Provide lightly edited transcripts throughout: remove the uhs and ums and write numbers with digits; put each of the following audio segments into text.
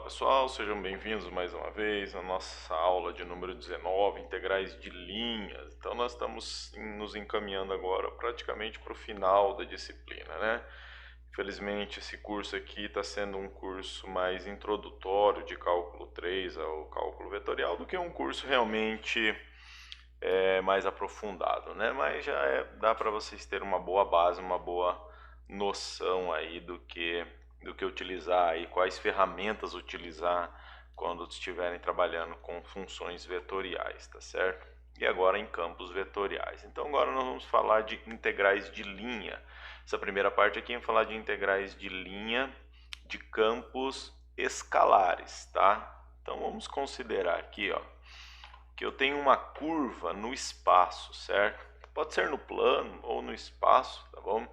pessoal, sejam bem-vindos mais uma vez à nossa aula de número 19, integrais de linhas. Então nós estamos nos encaminhando agora praticamente para o final da disciplina, né? Infelizmente esse curso aqui está sendo um curso mais introdutório de cálculo 3 ao cálculo vetorial do que um curso realmente mais aprofundado, né? Mas dá para vocês terem uma boa base, uma boa noção aí do que utilizar e quais ferramentas utilizar quando estiverem trabalhando com funções vetoriais, tá certo? E agora em campos vetoriais. Então agora nós vamos falar de integrais de linha. Essa primeira parte aqui é falar de integrais de linha de campos escalares, tá? Então vamos considerar aqui, ó, que eu tenho uma curva no espaço, certo? Pode ser no plano ou no espaço, tá bom?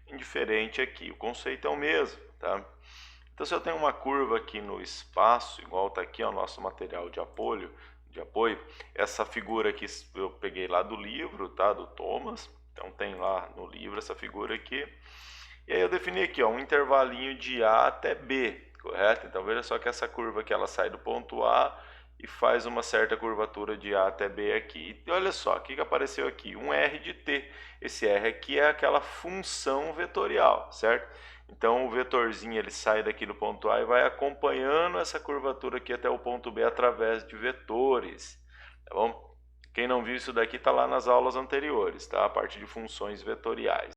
Indiferente aqui, o conceito é o mesmo, tá? Então, se eu tenho uma curva aqui no espaço, igual está aqui o nosso material de apoio, essa figura aqui eu peguei lá do livro, tá? Do Thomas, então tem lá no livro essa figura aqui. E aí eu defini aqui, ó, um intervalinho de A até B, correto? Então veja só que essa curva aqui ela sai do ponto A e faz uma certa curvatura de A até B aqui. E olha só, o que apareceu aqui? Um R de T. Esse R aqui é aquela função vetorial, certo? Então o vetorzinho ele sai daqui do ponto A e vai acompanhando essa curvatura aqui até o ponto B através de vetores, tá bom? Quem não viu isso daqui está lá nas aulas anteriores, tá? A parte de funções vetoriais.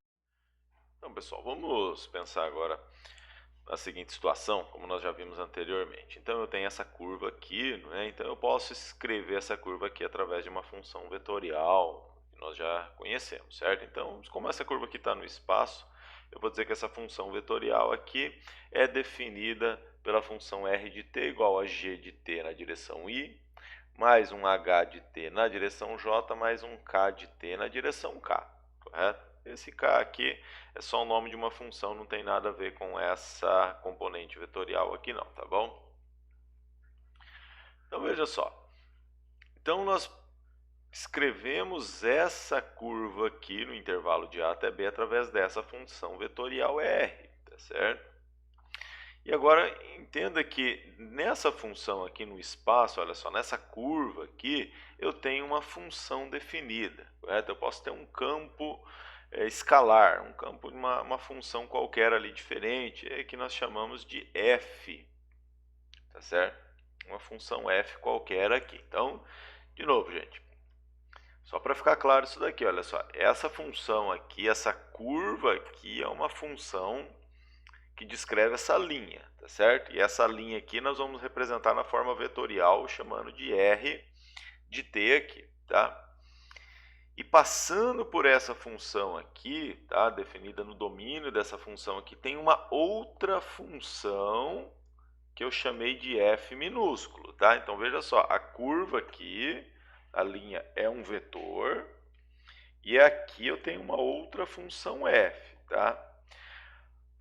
Então, pessoal, vamos pensar agora na seguinte situação, como nós já vimos anteriormente. Então, eu tenho essa curva aqui, né? Então eu posso escrever essa curva aqui através de uma função vetorial, que nós já conhecemos, certo? Então, como essa curva aqui está no espaço, eu vou dizer que essa função vetorial aqui é definida pela função r de t igual a g de t na direção y, mais um h de t na direção j, mais um k de t na direção k, correto? Esse k aqui é só o nome de uma função, não tem nada a ver com essa componente vetorial aqui não, tá bom? Então veja só. Então nós escrevemos essa curva aqui no intervalo de A até B através dessa função vetorial R, tá certo? E agora entenda que nessa função aqui no espaço, olha só, nessa curva aqui, eu tenho uma função definida, correto? Eu posso ter um campo escalar, um campo de uma função qualquer ali diferente, que nós chamamos de f, tá certo? Uma função f qualquer aqui. Então, de novo, gente, só para ficar claro isso daqui, olha só, essa função aqui, essa curva aqui é uma função que descreve essa linha, tá certo? E essa linha aqui nós vamos representar na forma vetorial, chamando de r de t aqui, tá? E passando por essa função aqui, tá, definida no domínio dessa função aqui, tem uma outra função que eu chamei de f minúsculo, tá? Então veja só, a curva aqui, a linha é um vetor, e aqui eu tenho uma outra função f, tá?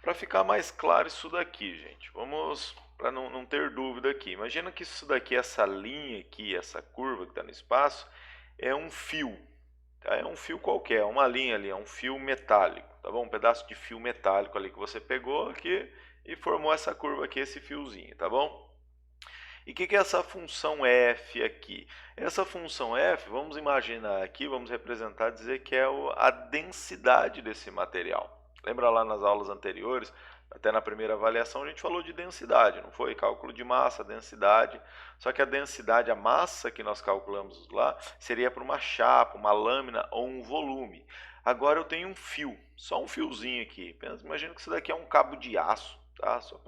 Para ficar mais claro isso daqui, gente, vamos, para não ter dúvida aqui, imagina que isso daqui, essa linha aqui, essa curva que está no espaço, é um fio. Tá? É um fio qualquer, uma linha ali, é um fio metálico, tá bom? Um pedaço de fio metálico ali que você pegou aqui e formou essa curva aqui, esse fiozinho, tá bom? E o que é essa função f aqui? Essa função f, vamos imaginar aqui, vamos representar, dizer que é a densidade desse material. Lembra lá nas aulas anteriores, até na primeira avaliação, a gente falou de densidade, não foi? Cálculo de massa, densidade. Só que a densidade, a massa que nós calculamos lá, seria para uma chapa, uma lâmina ou um volume. Agora eu tenho um fio, só um fiozinho aqui. Imagina que isso daqui é um cabo de aço, tá? Só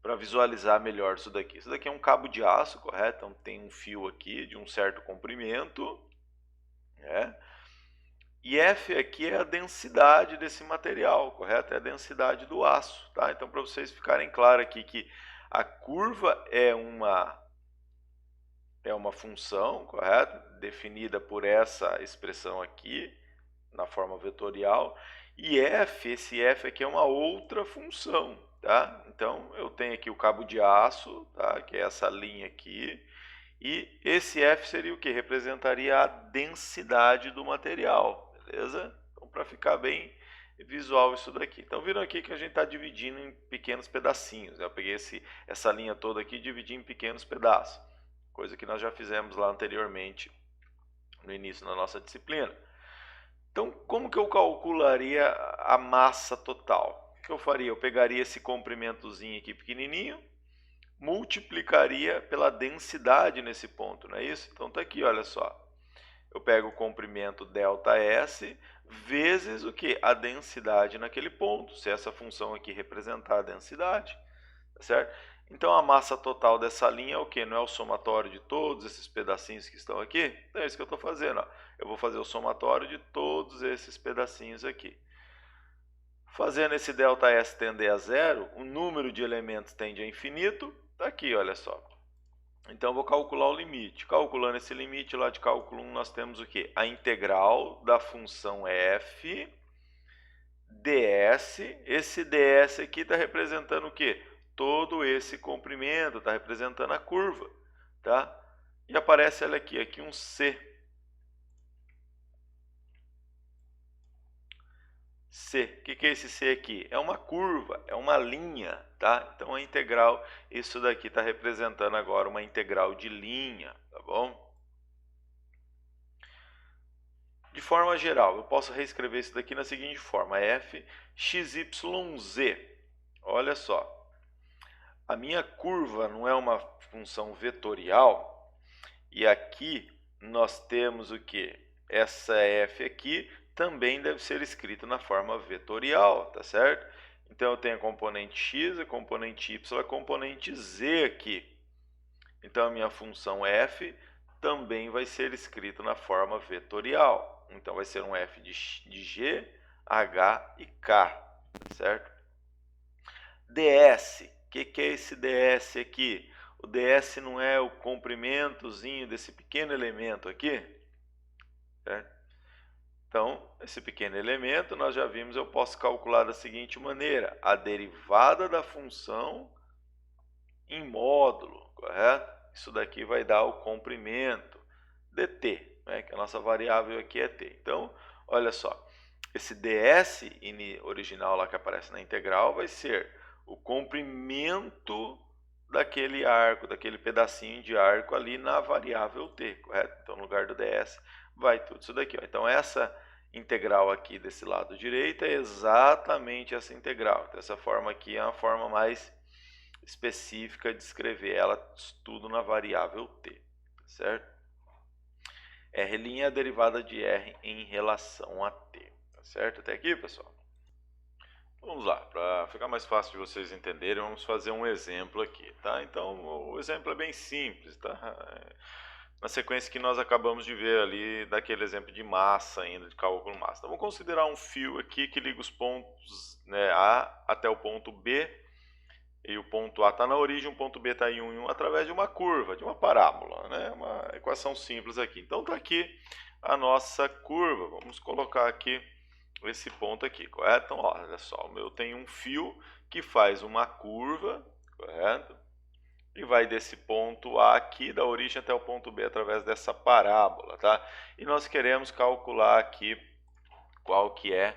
para visualizar melhor isso daqui. Isso daqui é um cabo de aço, correto? Então tem um fio aqui de um certo comprimento, né? E F aqui é a densidade desse material, correto? É a densidade do aço, tá? Então, para vocês ficarem claros aqui que a curva é uma função, correto? Definida por essa expressão aqui, na forma vetorial. E F, esse F aqui é uma outra função, tá? Então, eu tenho aqui o cabo de aço, tá? Que é essa linha aqui. E esse F seria o que? Representaria a densidade do material, beleza? Então, para ficar bem visual isso daqui. Então viram aqui que a gente está dividindo em pequenos pedacinhos. Eu peguei essa linha toda aqui e dividi em pequenos pedaços, coisa que nós já fizemos lá anteriormente no início da nossa disciplina. Então, como que eu calcularia a massa total? O que eu faria? Eu pegaria esse comprimentozinho aqui pequenininho, multiplicaria pela densidade nesse ponto, não é isso? Então tá aqui, olha só. Eu pego o comprimento ΔS vezes o que? A densidade naquele ponto, se essa função aqui representar a densidade, tá certo? Então a massa total dessa linha é o que? Não é o somatório de todos esses pedacinhos que estão aqui? Então é isso que eu estou fazendo, ó. Eu vou fazer o somatório de todos esses pedacinhos aqui. Fazendo esse ΔS tender a zero, o número de elementos tende a infinito. Está aqui, olha só. Então eu vou calcular o limite. Calculando esse limite lá de cálculo 1, nós temos o quê? A integral da função f ds. Esse ds aqui está representando o quê? Todo esse comprimento, está representando a curva, tá? E aparece, olha aqui um c. C. O que é esse C aqui? É uma curva, é uma linha, tá? Então a integral, isso daqui está representando agora uma integral de linha, tá bom? De forma geral, eu posso reescrever isso daqui na seguinte forma, f xyz. Olha só, a minha curva não é uma função vetorial, e aqui nós temos o que? Essa f aqui também deve ser escrito na forma vetorial, tá certo? Então eu tenho a componente x, a componente y, a componente z aqui. Então a minha função f também vai ser escrita na forma vetorial. Então vai ser um f de g, h e k, tá certo? ds, o que é esse ds aqui? O ds não é o comprimentozinho desse pequeno elemento aqui, certo? Então, esse pequeno elemento, nós já vimos, eu posso calcular da seguinte maneira, a derivada da função em módulo, correto? Isso daqui vai dar o comprimento dt, né? Que a nossa variável aqui é t. Então, olha só, esse ds original lá que aparece na integral vai ser o comprimento daquele arco, daquele pedacinho de arco ali na variável t, correto? Então, no lugar do ds, vai tudo isso daqui, ó. Então essa integral aqui desse lado direito é exatamente essa integral. Então essa forma aqui é uma forma mais específica de escrever ela tudo na variável t, certo? R' é a derivada de r em relação a t, tá certo? Até aqui, pessoal? Vamos lá, para ficar mais fácil de vocês entenderem, vamos fazer um exemplo aqui, tá? Então o exemplo é bem simples, tá? Na sequência que nós acabamos de ver ali, daquele exemplo de massa ainda, de cálculo massa. Então, vamos considerar um fio aqui que liga os pontos, né, A até o ponto B, e o ponto A está na origem, o ponto B está em 1 em 1, através de uma curva, de uma parábola, né? Uma equação simples aqui. Então, está aqui a nossa curva. Vamos colocar aqui esse ponto aqui, correto? Então, olha só, eu tenho um fio que faz uma curva, correto? E vai desse ponto A aqui, da origem até o ponto B, através dessa parábola, tá? E nós queremos calcular aqui qual que é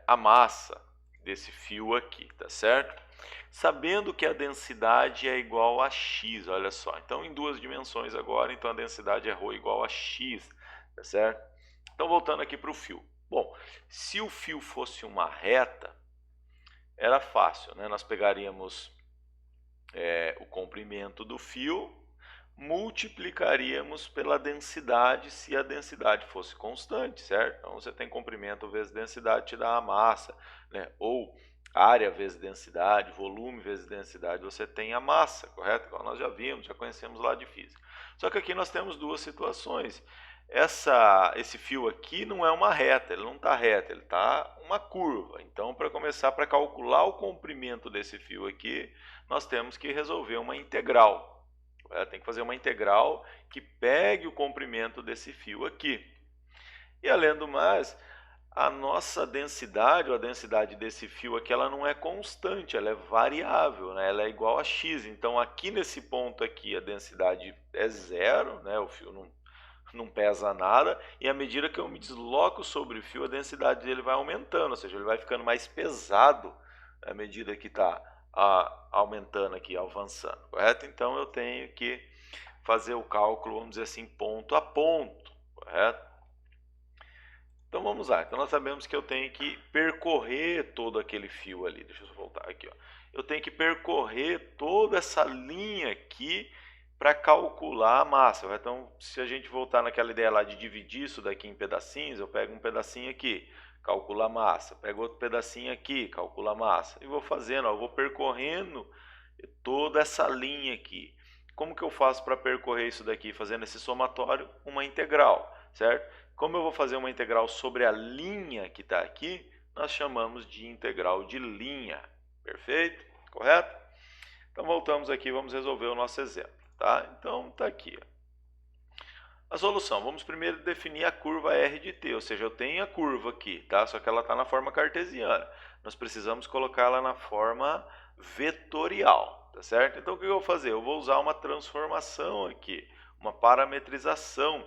a massa desse fio aqui, tá certo? Sabendo que a densidade é igual a x, olha só. Então, em duas dimensões agora, então a densidade é ρ igual a x, tá certo? Então, voltando aqui para o fio. Bom, se o fio fosse uma reta, era fácil, né? Nós pegaríamos o comprimento do fio, multiplicaríamos pela densidade se a densidade fosse constante, certo? Então você tem comprimento vezes densidade te dá a massa, né? Ou área vezes densidade, volume vezes densidade, você tem a massa, correto? Igual nós já vimos, já conhecemos lá de física. Só que aqui nós temos duas situações. Esse fio aqui não é uma reta, ele não está reto, ele está uma curva. Então, para começar, para calcular o comprimento desse fio aqui, nós temos que resolver uma integral. Tem que fazer uma integral que pegue o comprimento desse fio aqui. E além do mais, a nossa densidade, ou a densidade desse fio aqui, ela não é constante, ela é variável, né? Ela é igual a x. Então, aqui nesse ponto aqui, a densidade é zero, né? O fio não não pesa nada, e à medida que eu me desloco sobre o fio, a densidade dele vai aumentando, ou seja, ele vai ficando mais pesado à medida que está aumentando aqui, avançando, correto? Então eu tenho que fazer o cálculo, vamos dizer assim, ponto a ponto, correto? Então vamos lá, então nós sabemos que eu tenho que percorrer todo aquele fio ali, deixa eu voltar aqui, ó. Eu tenho que percorrer toda essa linha aqui para calcular a massa. Então, se a gente voltar naquela ideia lá de dividir isso daqui em pedacinhos, eu pego um pedacinho aqui, calculo a massa, pego outro pedacinho aqui, calculo a massa, e vou fazendo, ó, eu vou percorrendo toda essa linha aqui. Como que eu faço para percorrer isso daqui? Fazendo esse somatório, uma integral, certo? Como eu vou fazer uma integral sobre a linha que está aqui, nós chamamos de integral de linha. Perfeito? Correto? Então voltamos aqui, vamos resolver o nosso exemplo, tá? Então está aqui. A solução, vamos primeiro definir a curva R de t, ou seja, eu tenho a curva aqui, tá? Só que ela está na forma cartesiana. Nós precisamos colocá-la na forma vetorial, tá certo? Então o que eu vou fazer? Eu vou usar uma transformação aqui, uma parametrização.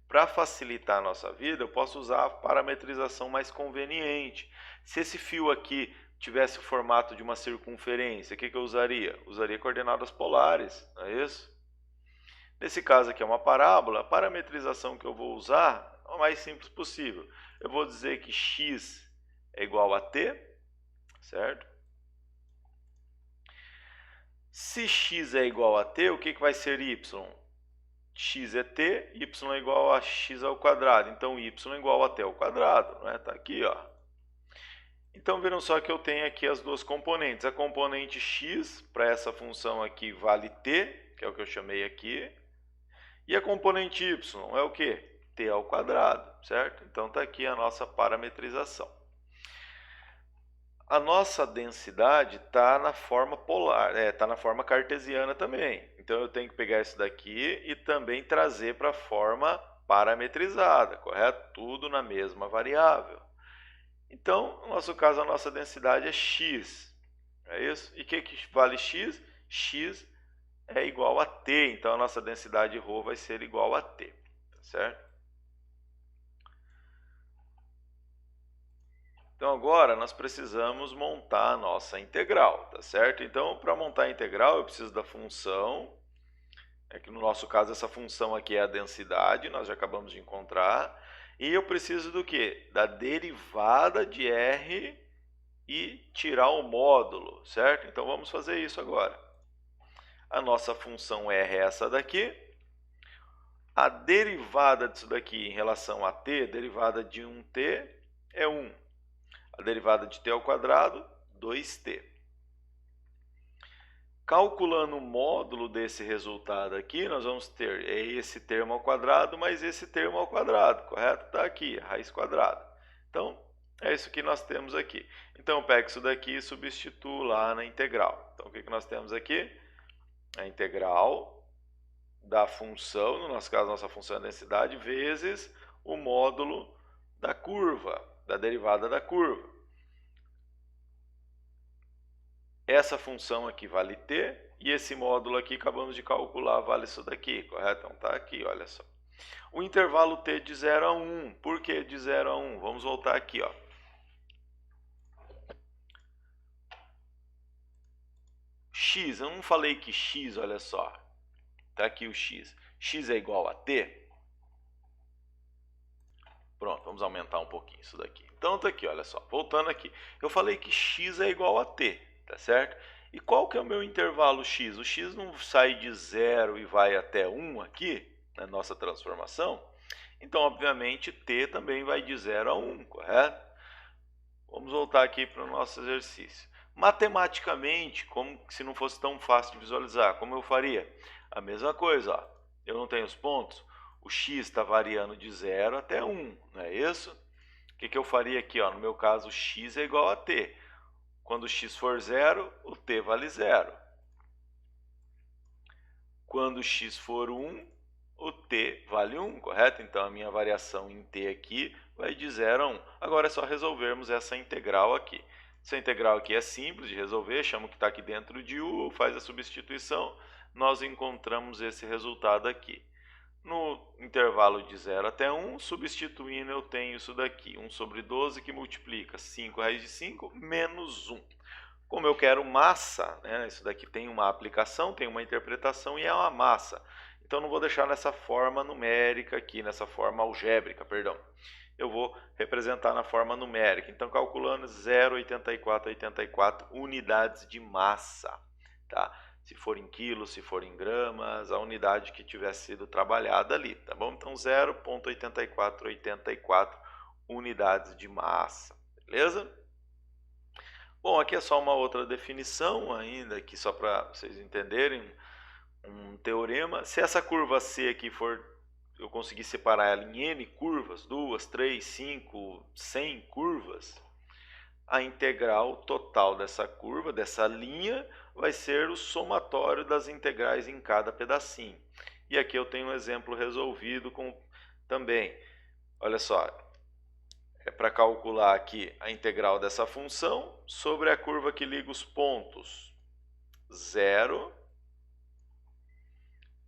Para facilitar a nossa vida, eu posso usar a parametrização mais conveniente. Se esse fio aqui tivesse o formato de uma circunferência, o que eu usaria? Usaria coordenadas polares, não é isso? Nesse caso aqui é uma parábola, a parametrização que eu vou usar é o mais simples possível. Eu vou dizer que x é igual a t, certo? Se x é igual a t, o que vai ser y? X é t, y é igual a x ao quadrado. Então, y é igual a t ao quadrado, não é? Tá aqui, ó. Então, viram só que eu tenho aqui as duas componentes. A componente x, para essa função aqui, vale t, que é o que eu chamei aqui. E a componente y é o quê? T ao quadrado, certo? Então, tá aqui a nossa parametrização. A nossa densidade está na forma polar, está na forma cartesiana também. Então eu tenho que pegar isso daqui e também trazer para a forma parametrizada, correto? Tudo na mesma variável. Então, no nosso caso, a nossa densidade é x, é isso? E o que vale x? X é igual a t, então a nossa densidade ρ vai ser igual a t, tá certo? Então agora nós precisamos montar a nossa integral, tá certo? Então para montar a integral eu preciso da função, que no nosso caso essa função aqui é a densidade, nós já acabamos de encontrar, e eu preciso do quê? Da derivada de R e tirar o módulo, certo? Então vamos fazer isso agora. A nossa função R é essa daqui, a derivada disso daqui em relação a t, derivada de 1t é 1. A derivada de t ao quadrado, 2t. Calculando o módulo desse resultado aqui, nós vamos ter esse termo ao quadrado mais esse termo ao quadrado, correto? Está aqui, a raiz quadrada. Então, é isso que nós temos aqui. Então, eu pego isso daqui e substituo lá na integral. Então, o que nós temos aqui? A integral da função, no nosso caso, nossa função é a densidade, vezes o módulo da curva, da derivada da curva. Essa função aqui vale t, e esse módulo aqui acabamos de calcular vale isso daqui, correto? Então tá aqui, olha só. O intervalo t de 0 a 1, por que de 0 a 1? Vamos voltar aqui, ó. X, eu não falei que x, olha só, tá aqui o x. X é igual a t? Pronto, vamos aumentar um pouquinho isso daqui. Então tá aqui, olha só, voltando aqui. Eu falei que x é igual a t, tá certo? E qual que é o meu intervalo x? O x não sai de 0 e vai até 1 aqui, na nossa transformação. Então, obviamente, t também vai de 0 a 1, correto? Vamos voltar aqui para o nosso exercício. Matematicamente, como se não fosse tão fácil de visualizar, como eu faria? A mesma coisa, ó. Eu não tenho os pontos, o x está variando de 0 até 1, não é isso? O que eu faria aqui? Ó? No meu caso, x é igual a t. Quando x for 0, o t vale 0. Quando x for 1, o t vale 1, correto? Então, a minha variação em t aqui vai de 0 a 1. Agora é só resolvermos essa integral aqui. Essa integral aqui é simples de resolver, chama o que está aqui dentro de u, faz a substituição, nós encontramos esse resultado aqui. No intervalo de 0 até 1, substituindo, eu tenho isso daqui, 1 sobre 12 que multiplica 5 raiz de 5 menos 1. Como eu quero massa, né, isso daqui tem uma aplicação, tem uma interpretação e é uma massa. Então não vou deixar nessa forma numérica aqui, nessa forma algébrica, perdão. Eu vou representar na forma numérica. Então calculando 0,8484 unidades de massa, tá? Se for em quilos, se for em gramas, a unidade que tiver sido trabalhada ali, tá bom? Então 0,8484 unidades de massa, beleza? Bom, aqui é só uma outra definição ainda, aqui só para vocês entenderem, um teorema. Se essa curva C aqui for, eu conseguir separar ela em N curvas, 2, 3, 5, 100 curvas, a integral total dessa curva, dessa linha, vai ser o somatório das integrais em cada pedacinho. E aqui eu tenho um exemplo resolvido com também, olha só, é para calcular aqui a integral dessa função sobre a curva que liga os pontos 0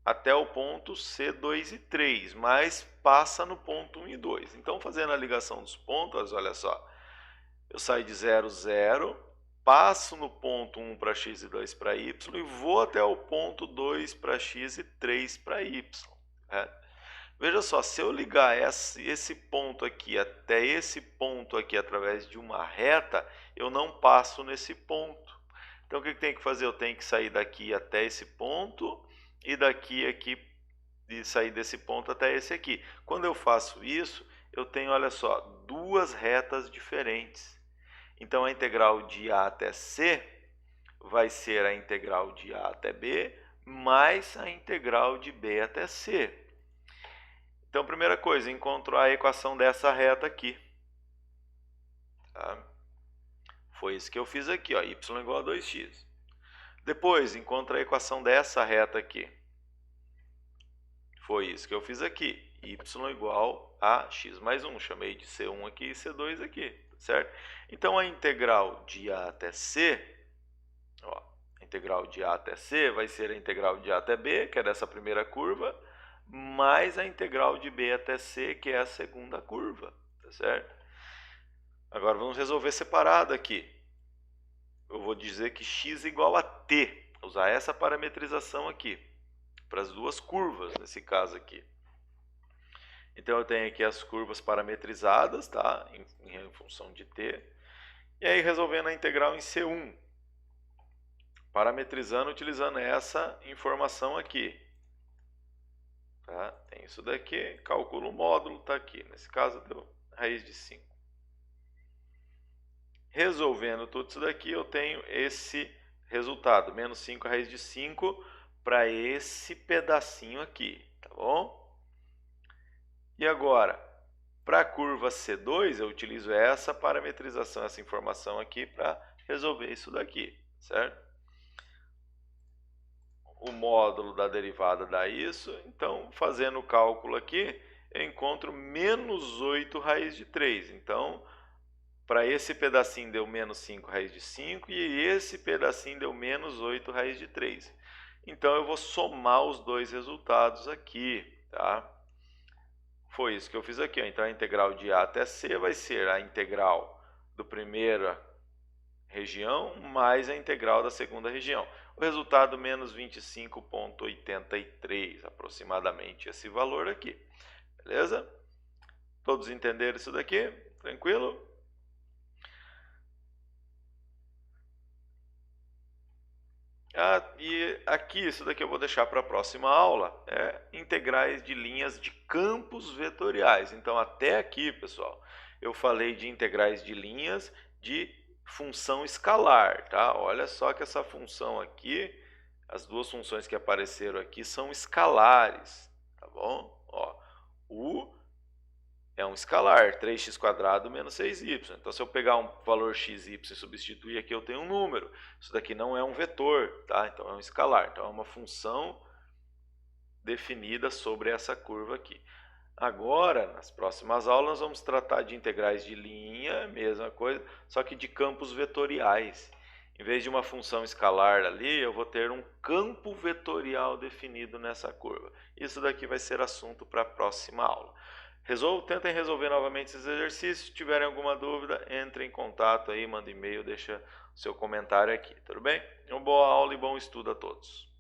até o ponto C2 e 3, mas passa no ponto 1 e 2. Então, fazendo a ligação dos pontos, olha só, eu saio de 0, 0, passo no ponto 1 para x e 2 para y e vou até o ponto 2 para x e 3 para y. Veja só, se eu ligar esse ponto aqui até esse ponto aqui através de uma reta, eu não passo nesse ponto. Então, o que tem que fazer? Eu tenho que sair daqui até esse ponto e daqui aqui e sair desse ponto até esse aqui. Quando eu faço isso, eu tenho, olha só, duas retas diferentes. Então, a integral de A até C vai ser a integral de A até B mais a integral de B até C. Então, primeira coisa, encontro a equação dessa reta aqui. Tá? Foi isso que eu fiz aqui, ó, y igual a 2x. Depois, encontro a equação dessa reta aqui. Foi isso que eu fiz aqui, y igual a x mais 1. Chamei de C1 aqui e C2 aqui, certo? Então, a integral de A até C, ó, a integral de A até C vai ser a integral de A até B, que é dessa primeira curva, mais a integral de B até C, que é a segunda curva, tá certo? Agora vamos resolver separado aqui. Eu vou dizer que x é igual a t, usar essa parametrização aqui, para as duas curvas, nesse caso aqui. Então eu tenho aqui as curvas parametrizadas, tá? Em função de t. E aí resolvendo a integral em C1, parametrizando utilizando essa informação aqui. Tá? Tem isso daqui, calculo o módulo, está aqui. Nesse caso deu raiz de 5. Resolvendo tudo isso daqui, eu tenho esse resultado, menos 5 raiz de 5 para esse pedacinho aqui, tá bom? E agora, para a curva C2, eu utilizo essa parametrização, essa informação aqui para resolver isso daqui, certo? O módulo da derivada dá isso, então, fazendo o cálculo aqui, eu encontro menos 8 raiz de 3. Então, para esse pedacinho deu menos 5 raiz de 5 e esse pedacinho deu menos 8 raiz de 3. Então, eu vou somar os dois resultados aqui, tá? Foi isso que eu fiz aqui, ó. Então, a integral de A até C vai ser a integral do primeira região mais a integral da segunda região. O resultado, menos 25,83, aproximadamente esse valor aqui. Beleza? Todos entenderam isso daqui? Tranquilo? E aqui, isso daqui eu vou deixar para a próxima aula, integrais de linhas de campos vetoriais. Então, até aqui, pessoal, eu falei de integrais de linhas de função escalar, tá? Olha só que essa função aqui, as duas funções que apareceram aqui são escalares, tá bom? Ó, U é um escalar, 3x² menos 6y. Então, se eu pegar um valor x, y e substituir aqui, eu tenho um número. Isso daqui não é um vetor, tá? Então, é um escalar. Então, é uma função definida sobre essa curva aqui. Agora, nas próximas aulas, nós vamos tratar de integrais de linha, mesma coisa, só que de campos vetoriais. Em vez de uma função escalar ali, eu vou ter um campo vetorial definido nessa curva. Isso daqui vai ser assunto para a próxima aula. Tentem resolver novamente esses exercícios. Se tiverem alguma dúvida, entre em contato aí, manda e-mail, deixa seu comentário aqui, tudo bem? Uma boa aula e bom estudo a todos.